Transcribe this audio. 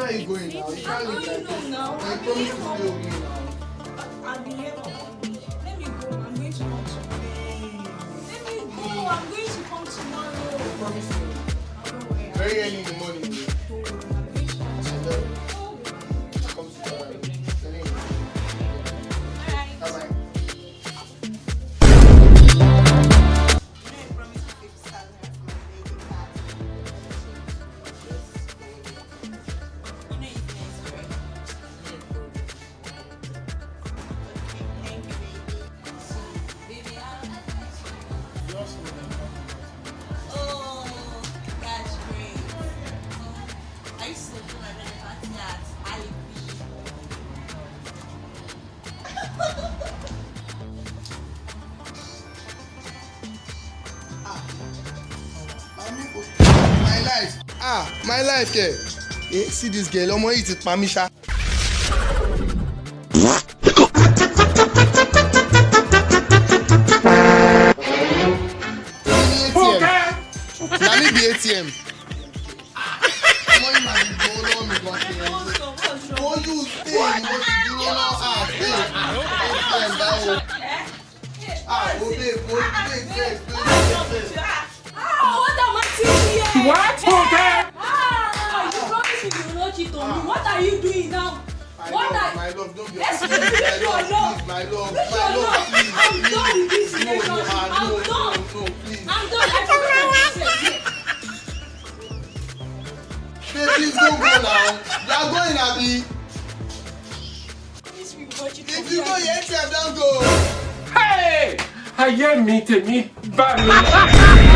are you going now? You can't leave like this. Now. I promise to be okay now. I'll be here for one week. Let me go. I'm going to come tomorrow. Let me go. I'm going to come tomorrow. I promise you. Very early in the morning. I'm going to come tomorrow. I'll come tomorrow. Alright. Bye-bye. My life, yeah. See this girl, I'm gonna eat it, Pamisha. Let me be ATM. What? What are you doing now? My love, don't be Let's please, my love, please. I'm done with this relationship. No, please. I'm done. I forgot what I said. Babe, please don't go now. You are going, Abby. If you go, your ATM, don't go. Hey! I am meeting me, buddy.